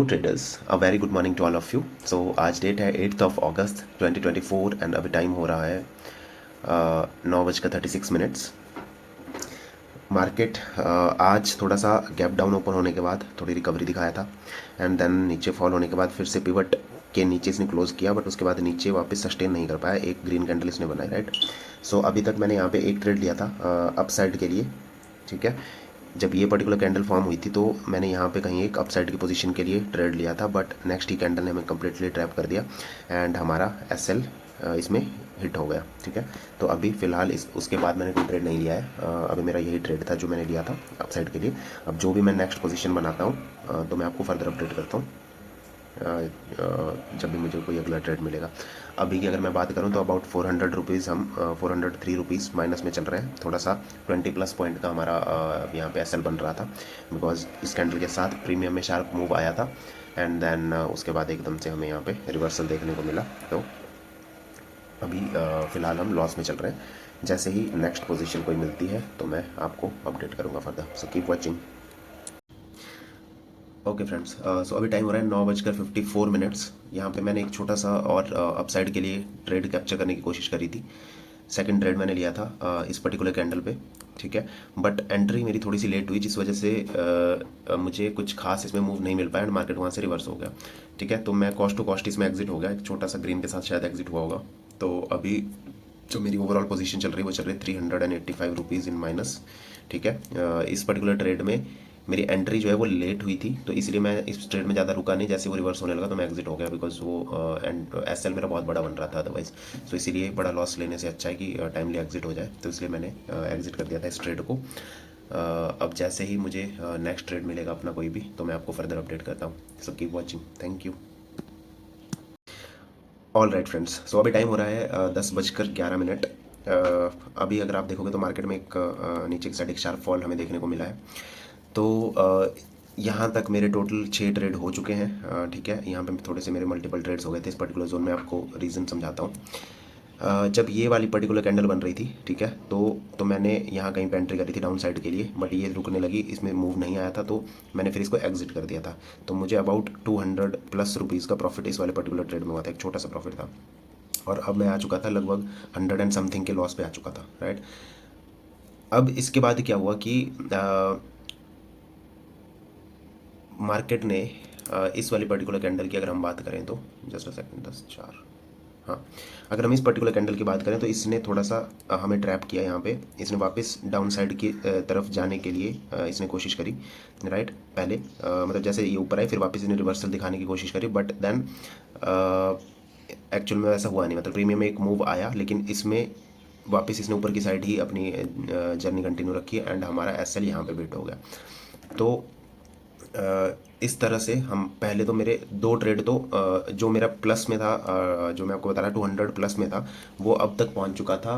Traders, a very good morning to all of you. So आज date है 8th of अगस्त 2024 and अभी time हो रहा है 9:36। मार्केट आज थोड़ा सा गैप डाउन ओपन होने के बाद थोड़ी रिकवरी दिखाया था एंड देन नीचे फॉल होने के बाद फिर से पिवट के नीचे इसने क्लोज किया, बट उसके बाद नीचे वापस सस्टेन नहीं कर पाया। एक ग्रीन कैंडल इसने बनाई, राइट। सो अभी तक मैंने यहाँ पे एक ट्रेड लिया था अपसाइड के लिए, ठीक है। जब ये पर्टिकुलर कैंडल फॉर्म हुई थी तो मैंने यहाँ पे कहीं एक अपसाइड की पोजीशन के लिए ट्रेड लिया था, बट नेक्स्ट ही कैंडल ने हमें कम्प्लीटली ट्रैप कर दिया एंड हमारा एसएल इसमें हिट हो गया, ठीक है। तो अभी फ़िलहाल इस उसके बाद मैंने कोई ट्रेड नहीं लिया है। अभी मेरा यही ट्रेड था जो मैंने लिया था अपसाइड के लिए। अब जो भी मैं नेक्स्ट पोजीशन बनाता हूँ तो मैं आपको फर्दर अपडेट करता हूँ जब भी मुझे कोई अगला ट्रेड मिलेगा। अभी की अगर मैं बात करूं तो अबाउट 400 रुपीज़, हम 403 रुपीज़ माइनस में चल रहे हैं। थोड़ा सा 20+ पॉइंट का हमारा यहाँ पे एसएल बन रहा था, बिकॉज इस कैंडल के साथ प्रीमियम में शार्प मूव आया था एंड देन उसके बाद एकदम से हमें यहाँ पे रिवर्सल देखने को मिला। तो अभी फ़िलहाल हम लॉस में चल रहे हैं। जैसे ही नेक्स्ट पोजीशन कोई मिलती है तो मैं आपको अपडेट करूँगा further, so keep watching. Okay friends, so अभी टाइम हो रहा है 9:54। यहाँ पे मैंने एक छोटा सा और अपसाइड के लिए ट्रेड कैप्चर करने की कोशिश करी थी। सेकंड ट्रेड मैंने लिया था इस पर्टिकुलर कैंडल पे, ठीक है। बट एंट्री मेरी थोड़ी सी लेट हुई, जिस वजह से मुझे कुछ खास इसमें मूव नहीं मिल पाया एंड मार्केट वहाँ से रिवर्स हो गया, ठीक है। तो मैं कॉस्ट टू कॉस्ट इसमें एग्जिट हो गया, एक छोटा सा ग्रीन के साथ शायद एग्जिट हुआ होगा। तो अभी जो मेरी ओवरऑल पोजीशन चल रही है वो चल रही है 385 रुपीज़ इन माइनस, ठीक है। इस पर्टिकुलर ट्रेड में मेरी एंट्री जो है वो लेट हुई थी, तो इसलिए मैं इस ट्रेड में ज़्यादा रुका नहीं। जैसे वो रिवर्स होने लगा तो मैं एग्जिट हो गया, बिकॉज वो एंड एसएल मेरा बहुत बड़ा बन रहा था अदरवाइज। तो इसीलिए बड़ा लॉस लेने से अच्छा है कि टाइमली एग्जिट हो जाए, तो इसलिए मैंने एग्जिट कर दिया था इस ट्रेड को। अब जैसे ही मुझे नेक्स्ट ट्रेड मिलेगा अपना कोई भी, तो मैं आपको फर्दर अपडेट करता हूँ। So keep watching, thank you. All right friends, so अभी टाइम हो रहा है 10:11। अभी अगर आप देखोगे तो मार्केट में एक नीचे की साइड एक शार्प फॉल हमें देखने को मिला है। तो यहाँ तक मेरे टोटल 6 ट्रेड हो चुके हैं, ठीक है। यहाँ पे थोड़े से मेरे मल्टीपल ट्रेड्स हो गए थे इस पर्टिकुलर जोन में, आपको रीज़न समझाता हूँ। जब ये वाली पर्टिकुलर कैंडल बन रही थी, ठीक है, तो मैंने यहाँ कहीं पे एंट्री करी थी डाउन साइड के लिए, बट ये रुकने लगी, इसमें मूव नहीं आया था, तो मैंने फिर इसको एग्जिट कर दिया था। तो मुझे अबाउट 200+ रुपीज़ का प्रॉफिट इस वाले पर्टिकुलर ट्रेड में हुआ था, एक छोटा सा प्रॉफिट था। और अब मैं आ चुका था लगभग 100 एंड समथिंग के लॉस पे आ चुका था, राइट। अब इसके बाद क्या हुआ कि मार्केट ने इस वाली पर्टिकुलर कैंडल की अगर हम बात करें तो जस्ट अ सेकंड, 10:04, हाँ। अगर हम इस पर्टिकुलर कैंडल की बात करें तो इसने थोड़ा सा हमें ट्रैप किया यहाँ पे। इसने वापस डाउन साइड की तरफ जाने के लिए इसने कोशिश करी, राइट। पहले मतलब जैसे ये ऊपर आए फिर वापस इसने रिवर्सल दिखाने की कोशिश करी, बट देन एक्चुअल में ऐसा हुआ नहीं। मतलब प्रीमियम में एक मूव आया, लेकिन इसमें वापस इसने ऊपर की साइड ही अपनी जर्नी कंटिन्यू रखी एंड हमारा एसएल यहाँ पे बिट हो गया। तो इस तरह से हम पहले तो मेरे 2 ट्रेड तो जो मेरा प्लस में था, जो मैं आपको बता रहा 200+ में था, वो अब तक पहुंच चुका था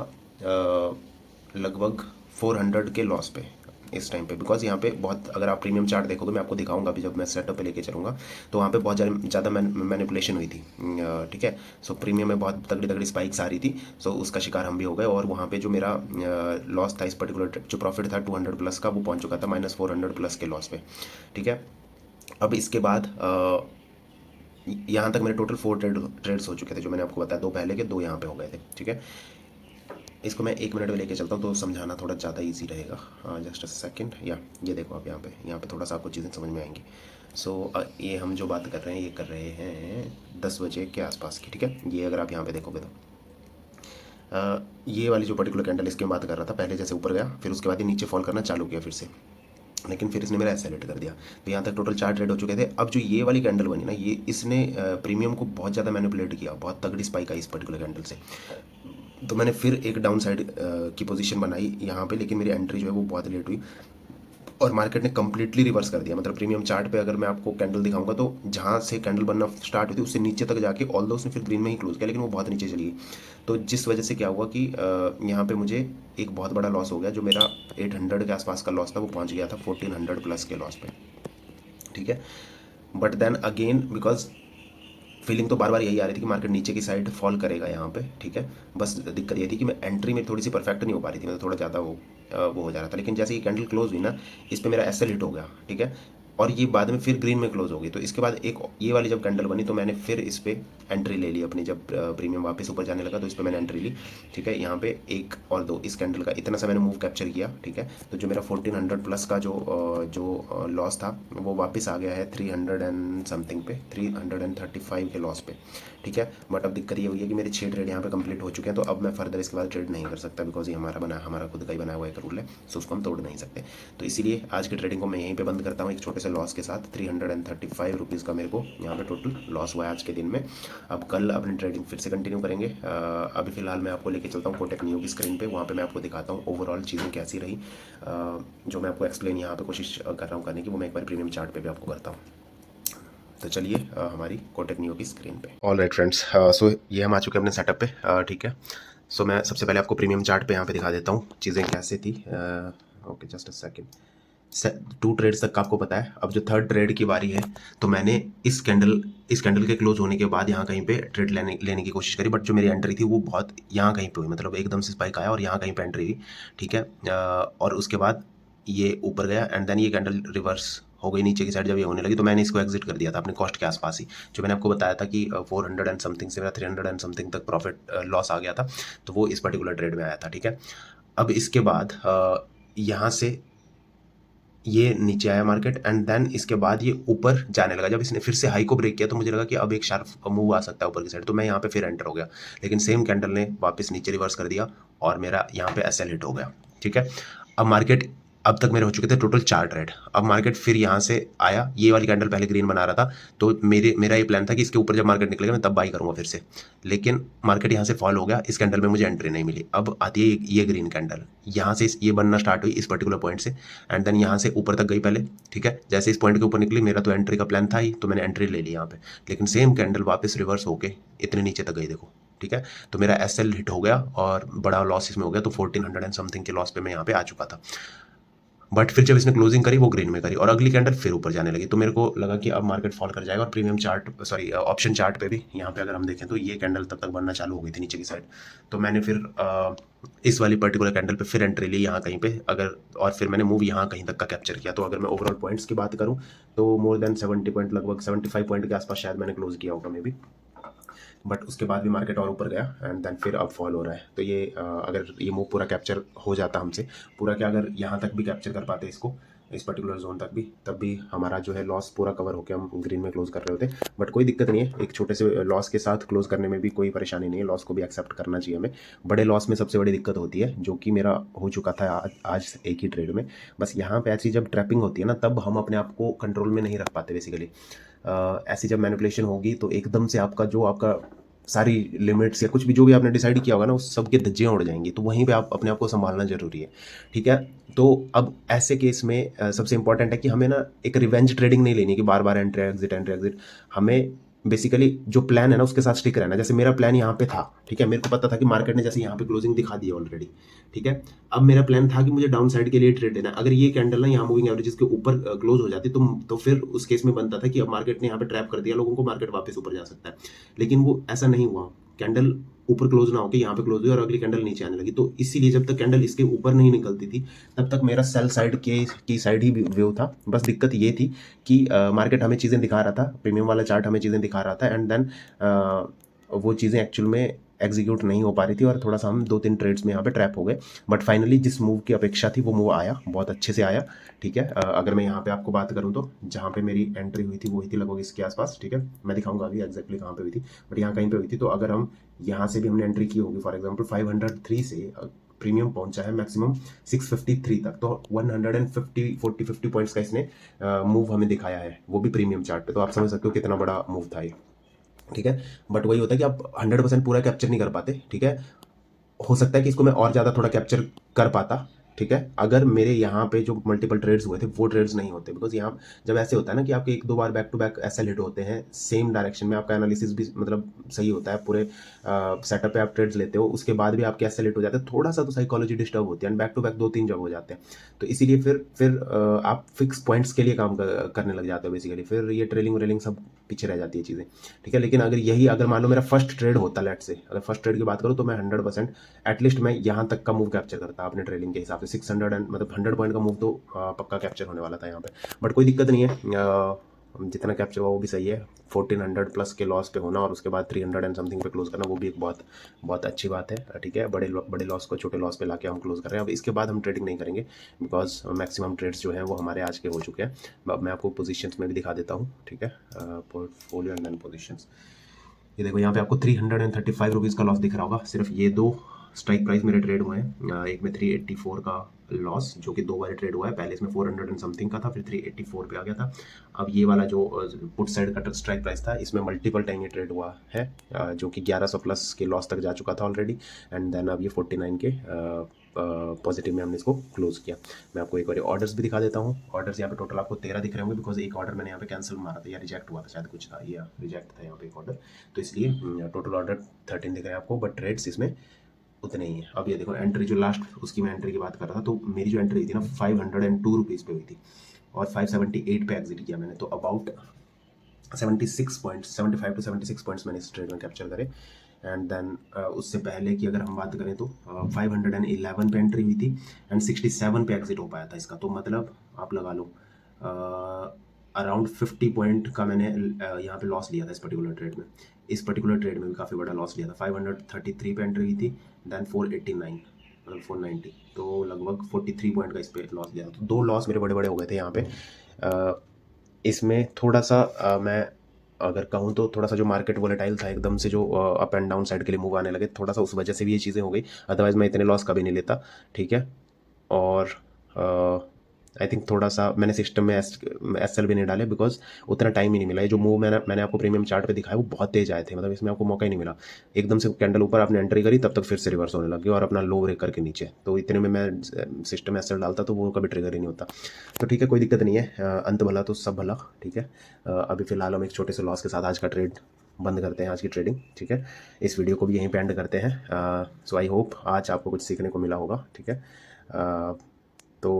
लगभग 400 के लॉस पे इस टाइम पे। बिकॉज यहाँ पे बहुत, अगर आप प्रीमियम चार्ट देखोगे, मैं आपको दिखाऊंगा अभी जब मैं सेटअप पे लेके चलूँगा, तो वहाँ पे बहुत ज़्यादा मैनिपुलेशन हुई थी, ठीक है। सो प्रीमियम में बहुत तगड़ी तगड़ी स्पाइक्स आ रही थी, सो उसका शिकार हम भी हो गए। और वहाँ पे जो मेरा लॉस था इस पर्टिकुलर जो प्रॉफिट था 200+ का, वो पहुँच चुका था -400+ के लॉस पे, ठीक है। अब इसके बाद यहाँ तक मेरे टोटल 4 ट्रेड्स हो चुके थे, जो मैंने आपको बताया, 2 पहले के 2 यहाँ पे हो गए थे, ठीक है। इसको मैं 1 मिनट में लेके चलता हूँ तो समझाना थोड़ा ज़्यादा इजी रहेगा। जस्ट अ सेकंड, या ये देखो आप यहाँ पे थोड़ा सा आपको चीज़ें समझ में आएंगी। सो ये हम जो बात कर रहे हैं ये कर रहे हैं 10 बजे के आसपास की, ठीक है। ये अगर आप यहाँ पे देखोगे तो ये वाली जो पर्टिकुलर कैंडल इसकी मैं बात कर रहा था, पहले जैसे ऊपर गया फिर उसके बाद ये नीचे फॉल करना चालू किया फिर से, लेकिन फिर इसने मेरा एसेलेट कर दिया। तो यहाँ तक टोटल 4 ट्रेड हो चुके थे। अब जो ये वाली कैंडल बनी ना, ये इसने प्रीमियम को बहुत ज़्यादा मैनिपुलेट किया, बहुत तगड़ी स्पाइक आई इस पर्टिकुलर कैंडल से। तो मैंने फिर एक डाउन साइड की पोजीशन बनाई यहाँ पे, लेकिन मेरी एंट्री जो है वो बहुत लेट हुई और मार्केट ने कम्प्लीटली रिवर्स कर दिया। मतलब प्रीमियम चार्ट पे अगर मैं आपको कैंडल दिखाऊंगा तो जहाँ से कैंडल बनना स्टार्ट हुई थी उससे नीचे तक जाके, ऑल्दो उसने फिर ग्रीन में ही क्लोज किया, लेकिन वो बहुत नीचे चली गई। तो जिस वजह से क्या हुआ कि यहाँ पे मुझे एक बहुत बड़ा लॉस हो गया। जो मेरा 800 के आसपास का लॉस था वो पहुँच गया था 1400+ के लॉस पे, ठीक है। But then again, because feeling तो बार बार यही आ रही थी कि मार्केट नीचे की साइड फॉल करेगा यहाँ पे, ठीक है। बस दिक्कत ये थी कि मैं एंट्री में थोड़ी सी परफेक्ट नहीं हो पा रही थी, मतलब थोड़ा ज़्यादा वो हो जा रहा था। लेकिन जैसे ये कैंडल क्लोज हुई ना, इस पर मेरा एसएल हिट हो गया, ठीक है। और ये बाद में फिर ग्रीन में क्लोज हो गई। तो इसके बाद एक ये वाली जब कैंडल बनी तो मैंने फिर इस पर एंट्री ले ली अपनी, जब प्रीमियम वापस ऊपर जाने लगा तो इस पर मैंने एंट्री ली। ठीक है, यहाँ पे एक और दो इस कैंडल का इतना सा मैंने मूव कैप्चर किया। ठीक है, तो जो मेरा 1400 प्लस का जो लॉस था वो वापस आ गया है 300 एंड समथिंग पे, 335 के लॉस पे। ठीक है, बट अब दिक्कत ये हुई है कि मेरे 6 ट्रेड यहाँ पे कंप्लीट हो चुके हैं, तो अब मैं फर्दर इसके बाद ट्रेड नहीं कर सकता, बिकॉज ये हमारा खुद का ही बना हुआ एक रूल है, सो उसको हम तोड़ नहीं सकते। तो इसीलिए आज की ट्रेडिंग को मैं यहीं पे बंद करता हूँ एक छोटे से लॉस के साथ। 335 रुपीज़ का मेरे को यहाँ पे टोटल लॉस हुआ है आज के दिन में। अब कल अपनी ट्रेडिंग फिर से कंटिन्यू करेंगे। अभी फिलहाल मैं आपको लेके चलता हूँ कोटक नियो की स्क्रीन पे, वहाँ पे मैं आपको दिखाता हूँ ओवरऑल चीज़ें कैसी रही। जो मैं आपको एक्सप्लेन यहाँ पे कोशिश कर रहा हूँ करने की, वो मैं एक बार प्रीमियम चार्ट पे भी आपको करता हूँ। तो चलिए हमारी कोटक नियो की स्क्रीन पे। ऑल राइट फ्रेंड्स, सो ये हम आ चुके हैं अपने सेटअप पे। ठीक है, सो मैं सबसे पहले आपको प्रीमियम चार्ट पे यहाँ पे दिखा देता हूँ चीज़ें कैसे थी। Okay, just a second. 2 trades तक का आपको पता है। अब जो थर्ड ट्रेड की बारी है, तो मैंने इस कैंडल के क्लोज होने के बाद यहाँ कहीं पे ट्रेड लेने की कोशिश करी, बट जो मेरी एंट्री थी वो बहुत यहाँ कहीं पे हुई, मतलब एकदम से स्पाइक आया और यहाँ कहीं पे एंट्री हुई। ठीक है, और उसके बाद ये ऊपर गया एंड देन ये कैंडल रिवर्स हो गई नीचे की साइड। जब ये होने लगी तो मैंने इसको एग्जिट कर दिया था अपने कॉस्ट के आसपास ही। जो मैंने आपको बताया था कि 400 एंड समथिंग से मेरा 300 एंड समथिंग तक प्रॉफिट लॉस आ गया था, तो वो इस पर्टिकुलर ट्रेड में आया था। ठीक है, अब इसके बाद यहाँ से ये नीचे आया मार्केट एंड देन इसके बाद ये ऊपर जाने लगा। जब इसने फिर से हाई को ब्रेक किया तो मुझे लगा कि अब एक शार्प मूव आ सकता है ऊपर की साइड, तो मैं यहाँ पे फिर एंटर हो गया, लेकिन सेम कैंडल ने वापस नीचे रिवर्स कर दिया और मेरा यहाँ पे एसएल हिट हो गया। ठीक है, अब मार्केट अब तक मेरे हो चुके थे टोटल 4 ट्रेड। अब मार्केट फिर यहाँ से आया, ये वाली कैंडल पहले ग्रीन बना रहा था, तो मेरा ये प्लान था कि इसके ऊपर जब मार्केट निकलेगा मैं तब बाई करूँगा फिर से, लेकिन मार्केट यहाँ से फॉल हो गया, इस कैंडल में मुझे एंट्री नहीं मिली। अब आती है ये ग्रीन कैंडल, यहाँ से ये बनना स्टार्ट हुई इस पर्टिकुलर पॉइंट से एंड देन यहाँ से ऊपर तक गई पहले। ठीक है, जैसे इस पॉइंट के ऊपर निकली, मेरा तो एंट्री का प्लान था ही, तो मैंने एंट्री ले ली यहाँ पे, लेकिन सेम कैंडल वापस रिवर्स होके इतने नीचे तक गई, देखो। ठीक है, तो मेरा एसएल हिट हो गया और बड़ा लॉस इसमें हो गया, तो 1400 एंड समथिंग के लॉस पे मैं यहाँ पे आ चुका था। बट फिर जब इसने क्लोजिंग करी वो ग्रीन में करी और अगली कैंडल फिर ऊपर जाने लगी, तो मेरे को लगा कि अब मार्केट फॉल कर जाएगा। और प्रीमियम चार्ट ऑप्शन चार्ट पे भी यहाँ पे अगर हम देखें तो ये कैंडल तब तक बनना चालू हो गई थी नीचे की साइड, तो मैंने फिर इस वाली पर्टिकुलर कैंडल पे फिर एंट्री ली यहाँ कहीं पे, अगर और फिर मैंने मूव यहाँ कहीं तक का कैप्चर किया। तो अगर मैं ओवरऑल पॉइंट्स की बात करूँ तो मोर देन 70 पॉइंट, लगभग 75 पॉइंट के आसपास शायद मैंने क्लोज किया होगा मे बी, बट उसके बाद भी मार्केट और ऊपर गया एंड देन फिर अब फॉल हो रहा है। तो ये अगर ये मूव पूरा कैप्चर हो जाता हमसे, पूरा क्या अगर यहाँ तक भी कैप्चर कर पाते इसको, इस पर्टिकुलर जोन तक भी, तब भी हमारा जो है लॉस पूरा कवर होकर हम ग्रीन में क्लोज कर रहे होते। बट कोई दिक्कत नहीं है, एक छोटे से लॉस के साथ क्लोज करने में भी कोई परेशानी नहीं है, लॉस को भी एक्सेप्ट करना चाहिए हमें। बड़े लॉस में सबसे बड़ी दिक्कत होती है, जो कि मेरा हो चुका था आज एक ही ट्रेड में। बस यहाँ पे ऐसी जब ट्रैपिंग होती है ना, तब हम अपने आप को कंट्रोल में नहीं रख पाते बेसिकली। ऐसी जब मैनिपुलेशन होगी तो एकदम से आपका सारी लिमिट्स या कुछ भी जो भी आपने डिसाइड किया होगा ना, उस सब के धज्जियाँ उड़ जाएंगी, तो वहीं पे आप अपने आप को संभालना जरूरी है। ठीक है, तो अब ऐसे केस में सबसे इंपॉर्टेंट है कि हमें ना एक रिवेंज ट्रेडिंग नहीं लेनी कि बार बार एंट्री एग्जिट। हमें बेसिकली जो प्लान है ना उसके साथ स्टिक रहना। जैसे मेरा प्लान यहाँ पे था, ठीक है, मेरे को पता था कि मार्केट ने जैसे यहाँ पे क्लोजिंग दिखा दी है ऑलरेडी। ठीक है, अब मेरा प्लान था कि मुझे डाउन साइड के लिए ट्रेड लेना है। अगर ये कैंडल ना यहाँ मूविंग एवरेजेस के ऊपर क्लोज हो जाती तो फिर उस केस में बनता था कि अब मार्केट ने यहाँ पे ट्रैप कर दिया लोगों को, मार्केट वापस ऊपर जा सकता है, लेकिन वो ऐसा नहीं हुआ। कैंडल ऊपर क्लोज ना होकर यहाँ पे क्लोज हुई और अगली कैंडल नीचे आने लगी, तो इसीलिए जब तक कैंडल इसके ऊपर नहीं निकलती थी तब तक मेरा सेल साइड की साइड ही व्यू था। बस दिक्कत ये थी कि मार्केट हमें चीज़ें दिखा रहा था, प्रीमियम वाला चार्ट हमें चीज़ें दिखा रहा था एंड देन वो चीज़ें एक्चुअल में एग्जीक्यूट नहीं हो पा रही थी और थोड़ा सा हम 2-3 ट्रेड्स में यहाँ पे ट्रैप हो गए। बट फाइनली जिस मूव की अपेक्षा थी वो मूव आया, बहुत अच्छे से आया। ठीक है, अगर मैं यहाँ पे आपको बात करूँ तो जहाँ पे मेरी एंट्री हुई थी वो हुई थी लगभग इसके आसपास। ठीक है, मैं दिखाऊंगा अभी एग्जैक्टली कहाँ पे हुई थी, बट यहाँ कहीं पे हुई थी। तो अगर हम यहाँ से भी हमने एंट्री की होगी, फॉर एग्जाम्पल 503 से प्रीमियम पहुंचा है मैक्सिमम 653 तक, तो 150 पॉइंट्स का इसने मूव हमें दिखाया है, वो भी प्रीमियम चार्ट पे। तो आप समझ सकते हो कितना बड़ा मूव था ये। ठीक है, बट वही होता है कि आप 100% पूरा कैप्चर नहीं कर पाते। ठीक है, हो सकता है कि इसको मैं और ज़्यादा थोड़ा कैप्चर कर पाता। ठीक है, अगर मेरे यहाँ पे जो मल्टीपल ट्रेड्स हुए थे वो ट्रेड्स नहीं होते, बिकॉज यहाँ जब ऐसे होता है ना कि आपके 1-2 बार बैक टू बैक ऐसे हिट होते हैं सेम डायरेक्शन में, आपका एनालिसिस भी मतलब सही होता है, पूरे सेटअप पे आप ट्रेड्स लेते हो, उसके बाद भी आपके ऐसे हिट हो जाते हैं, थोड़ा सा तो साइकोलॉजी डिस्टर्ब होती है एंड बैक टू बैक 2-3 जब हो जाते हैं, तो इसीलिए फिर आप फिक्स पॉइंट्स के लिए काम करने लग जाते हो बेसिकली, फिर ये ट्रेलिंग सब पीछे रह जाती है चीज़ें। ठीक है, लेकिन अगर मान लो मेरा फर्स्ट ट्रेड होता, लेट से अगर फर्स्ट ट्रेड की बात करूँ तो मैं 100% एटलीस्ट मैं यहाँ तक का मूव कैप्चर करता अपने ट्रेलिंग के हिसाब से 600 एंड मतलब 100 पॉइंट का मूव तो पक्का कैप्चर होने वाला था यहाँ पे, बट कोई दिक्कत नहीं है। जितना कैप्चर हुआ वो भी सही है। 1400 प्लस के लॉस पे होना और उसके बाद 300 एंड समथिंग पे क्लोज करना, वो भी एक बहुत बहुत अच्छी बात है। ठीक है, बड़े लॉस को छोटे लॉस पे लाके हम क्लोज कर रहे हैं। अब इसके बाद हम ट्रेडिंग नहीं करेंगे बिकॉज मैक्सिमम ट्रेड्स जो हैं वो हमारे आज के हो चुके हैं। अब मैं आपको पोजीशंस में भी दिखा देता हूँ। ठीक है, पोर्टफोलियो एंड देन पोजीशंस। ये देखो यहाँ पे आपको 335 रुपीज़ का लॉस दिख रहा होगा। सिर्फ ये 2 स्ट्राइक प्राइस मेरे ट्रेड हुए हैं। एक में 384 का लॉस जो कि 2 बार ट्रेड हुआ है। पहले इसमें 400 एंड समथिंग का था, फिर 384 पे आ गया था। अब ये वाला जो पुट साइड का स्ट्राइक प्राइस था, इसमें मल्टीपल टाइम ये ट्रेड हुआ है, जो कि 1100 प्लस के लॉस तक जा चुका था ऑलरेडी। एंड देन अब ये 49 के पॉजिटिव में हमने इसको क्लोज किया। मैं आपको एक बार ऑर्डर्स भी दिखा देता हूँ। ऑर्डर्स यहाँ पे टोटल आपको 13 दिख रहे होंगे बिकॉज एक ऑर्डर मैंने यहाँ पे कैंसिल मारा था या रिजेक्ट हुआ था, शायद कुछ था, या रिजेक्ट था यहाँ पे एक ऑर्डर, तो इसलिए टोटल ऑर्डर 13 दिख रहे हैं आपको, बट ट्रेड्स इसमें उतने ही है। अब ये देखो एंट्री जो लास्ट उसकी मैं एंट्री की बात कर रहा था, तो मेरी जो एंट्री थी ना 502 रुपीज़ पे हुई थी और 578 पे एग्जिट किया मैंने, तो अबाउट 76 पॉइंट्स, 75 टू 76 पॉइंट्स मैंने इस ट्रेड में कैप्चर करे। एंड देन उससे पहले की अगर हम बात करें तो 511 पे एंट्री हुई थी एंड 67 पे एग्जिट हो पाया था इसका, तो मतलब आप लगा लो अराउंड 50 पॉइंट का मैंने यहाँ पे लॉस लिया था इस पर्टिकुलर ट्रेड में। इस पर्टिकुलर ट्रेड में भी काफ़ी बड़ा लॉस लिया था। 533 पे एंट्री हुई थी, देन 489 मतलब 490, तो लगभग 43 पॉइंट का इस पे लॉस लिया था। तो 2 लॉस मेरे बड़े बड़े हो गए थे यहाँ पे। इसमें थोड़ा सा मैं अगर कहूँ तो थोड़ा सा जो मार्केट वोलेटाइल था, एकदम से जो अप एंड डाउन साइड के लिए मूव आने लगे, थोड़ा सा उस वजह से भी ये चीज़ें हो गई, अदरवाइज़ मैं इतने लॉस कभी नहीं लेता। ठीक है, और आई थिंक थोड़ा सा मैंने सिस्टम में एसएल भी नहीं डाले बिकॉज उतना टाइम ही नहीं मिला। ये जो मूव मैंने आपको प्रीमियम चार्ट पे दिखाया वो बहुत तेज आए थे, मतलब इसमें आपको मौका ही नहीं मिला। एकदम से कैंडल ऊपर आपने एंट्री करी, तब तक फिर से रिवर्स होने लग गया और अपना लो ब्रेक करके नीचे, तो इतने में मैं सिस्टम में एसएल डालता तो वो कभी ट्रिगर ही नहीं होता। तो ठीक है, कोई दिक्कत नहीं है, अंत भला तो सब भला। ठीक है, अभी फिलहाल हम एक छोटे से लॉस के साथ आज का ट्रेड बंद करते हैं, आज की ट्रेडिंग। ठीक है, इस वीडियो को भी यहीं पे एंड करते हैं। सो आई होप आज आपको कुछ सीखने को मिला होगा। ठीक है, तो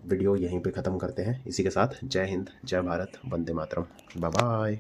वीडियो यहीं पे ख़त्म करते हैं इसी के साथ। जय हिंद, जय भारत, वंदे मातरम, बाय बाय।